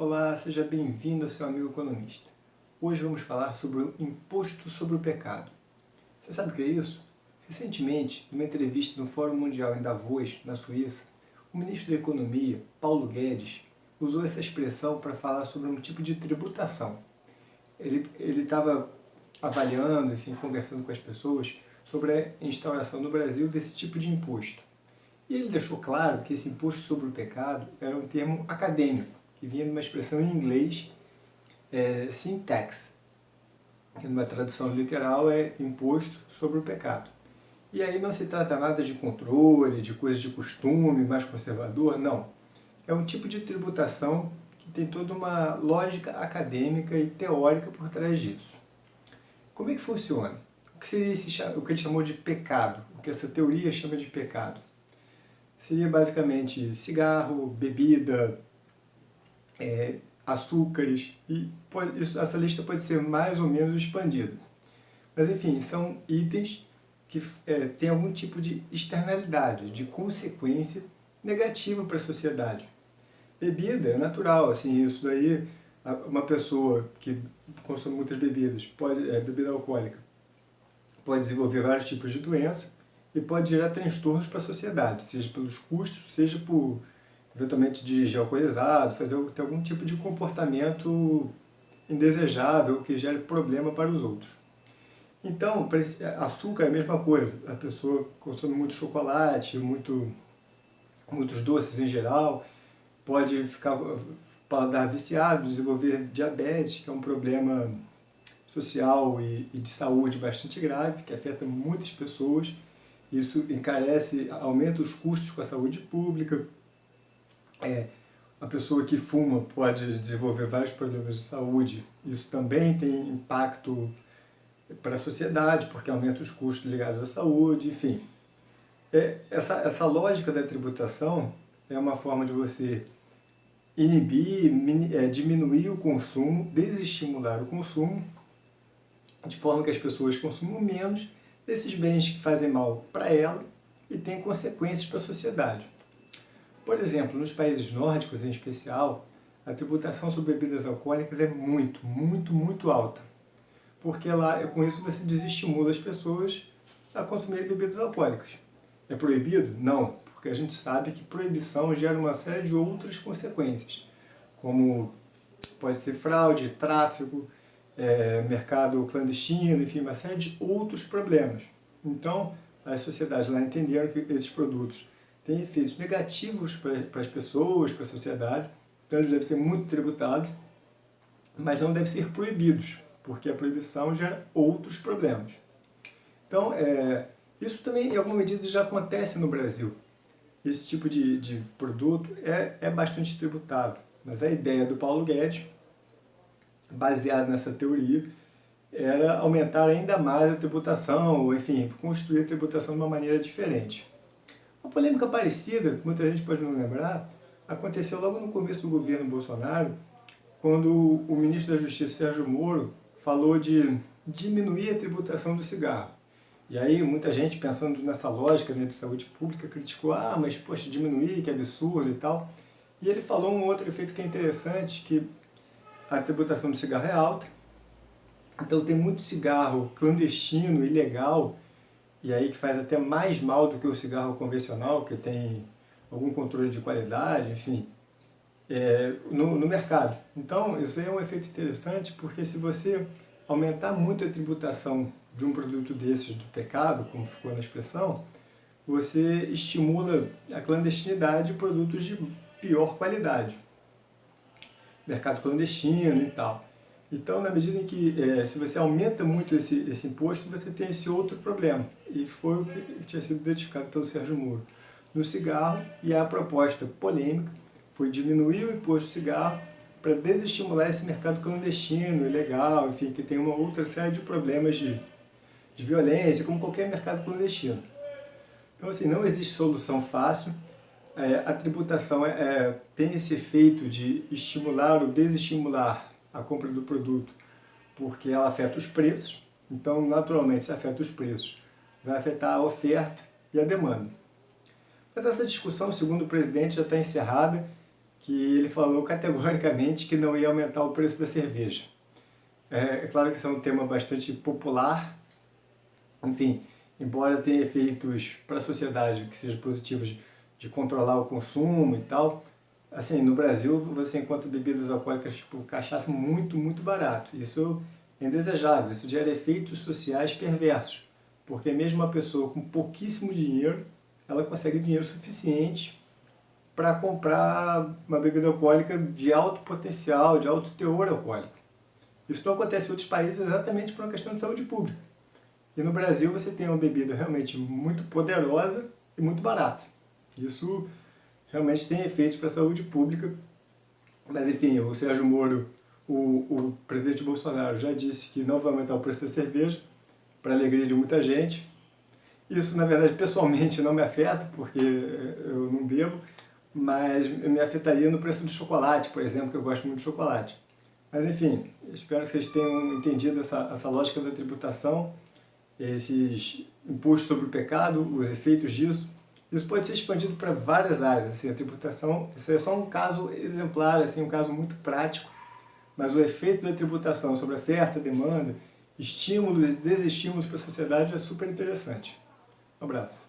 Olá, seja bem-vindo ao seu amigo economista. Hoje vamos falar sobre o imposto sobre o pecado. Você sabe o que é isso? Recentemente, numa entrevista no Fórum Mundial em Davos, na Suíça, o ministro da Economia, Paulo Guedes, usou essa expressão para falar sobre um tipo de tributação. Ele estava avaliando, enfim, conversando com as pessoas sobre a instauração no Brasil desse tipo de imposto. E ele deixou claro que esse imposto sobre o pecado era um termo acadêmico, que vinha de uma expressão em inglês, sin tax, que numa tradução literal é imposto sobre o pecado. E aí não se trata nada de controle, de coisa de costume, mais conservador, não. É um tipo de tributação que tem toda uma lógica acadêmica e teórica por trás disso. Como é que funciona? O que seria o que ele chamou de pecado? O que essa teoria chama de pecado? Seria basicamente cigarro, bebida, açúcares, e essa lista pode ser mais ou menos expandida. Mas enfim, são itens que têm algum tipo de externalidade, de consequência negativa para a sociedade. Bebida é natural, assim, isso daí, uma pessoa que consome muitas bebidas, bebida alcoólica, pode desenvolver vários tipos de doença e pode gerar transtornos para a sociedade, seja pelos custos, seja por eventualmente dirigir alcoolizado, ter algum tipo de comportamento indesejável que gere problema para os outros. Então, açúcar é a mesma coisa. A pessoa consome muito chocolate, muitos doces em geral, pode ficar paladar viciado, desenvolver diabetes, que é um problema social e de saúde bastante grave, que afeta muitas pessoas. Isso encarece, aumenta os custos com a saúde pública. A pessoa que fuma pode desenvolver vários problemas de saúde. Isso também tem impacto para a sociedade, porque aumenta os custos ligados à saúde, enfim. Essa lógica da tributação é uma forma de você inibir, diminuir o consumo, desestimular o consumo, de forma que as pessoas consumam menos desses bens que fazem mal para ela e têm consequências para a sociedade. Por exemplo, nos países nórdicos em especial, a tributação sobre bebidas alcoólicas é muito alta. Porque lá, com isso, você desestimula as pessoas a consumirem bebidas alcoólicas. É proibido? Não, porque a gente sabe que proibição gera uma série de outras consequências, como pode ser fraude, tráfico, mercado clandestino, enfim, uma série de outros problemas. Então, as sociedades lá entenderam que esses produtos têm efeitos negativos para as pessoas, para a sociedade, então eles devem ser muito tributados, mas não devem ser proibidos, porque a proibição gera outros problemas. Então, isso também, em alguma medida, já acontece no Brasil. Esse tipo de produto é bastante tributado, mas a ideia do Paulo Guedes, baseada nessa teoria, era aumentar ainda mais a tributação, ou enfim, construir a tributação de uma maneira diferente. Uma polêmica parecida, que muita gente pode não lembrar, aconteceu logo no começo do governo Bolsonaro, quando o ministro da Justiça, Sérgio Moro, falou de diminuir a tributação do cigarro. E aí muita gente, pensando nessa lógica, né, de saúde pública, criticou, mas poxa, diminuir, que absurdo e tal. E ele falou um outro efeito que é interessante, que a tributação do cigarro é alta, então tem muito cigarro clandestino, ilegal, e aí que faz até mais mal do que o cigarro convencional, que tem algum controle de qualidade, enfim, no mercado. Então, isso aí é um efeito interessante, porque se você aumentar muito a tributação de um produto desses do pecado, como ficou na expressão, você estimula a clandestinidade de produtos de pior qualidade. Mercado clandestino e tal. Então, na medida em que, se você aumenta muito esse imposto, você tem esse outro problema. E foi o que tinha sido identificado pelo Sérgio Moro no cigarro, e a proposta polêmica foi diminuir o imposto do cigarro para desestimular esse mercado clandestino, ilegal, enfim, que tem uma outra série de problemas de violência, como qualquer mercado clandestino. Então, assim, não existe solução fácil. A tributação tem esse efeito de estimular ou desestimular a compra do produto, porque ela afeta os preços. Então, naturalmente, se afeta os preços, vai afetar a oferta e a demanda. Mas essa discussão, segundo o presidente, já está encerrada, que ele falou categoricamente que não ia aumentar o preço da cerveja. É claro que isso é um tema bastante popular, enfim, embora tenha efeitos para a sociedade que sejam positivos de controlar o consumo e tal, assim, no Brasil você encontra bebidas alcoólicas tipo cachaça muito barato. Isso é indesejável, isso gera efeitos sociais perversos, porque mesmo uma pessoa com pouquíssimo dinheiro, ela consegue dinheiro suficiente para comprar uma bebida alcoólica de alto potencial, de alto teor alcoólico. Isso não acontece em outros países exatamente por uma questão de saúde pública. E no Brasil você tem uma bebida realmente muito poderosa e muito barata. Isso realmente tem efeitos para a saúde pública. Mas enfim, o Sérgio Moro, o presidente Bolsonaro, já disse que não vai aumentar o preço da cerveja, para a alegria de muita gente. Isso, na verdade, pessoalmente não me afeta, porque eu não bebo, mas me afetaria no preço do chocolate, por exemplo, que eu gosto muito de chocolate. Mas enfim, espero que vocês tenham entendido essa lógica da tributação, esses impostos sobre o pecado, os efeitos disso. Isso pode ser expandido para várias áreas. Assim, a tributação, isso é só um caso exemplar, assim, um caso muito prático, mas o efeito da tributação sobre oferta, demanda, estímulos e desestímulos para a sociedade é super interessante. Um abraço.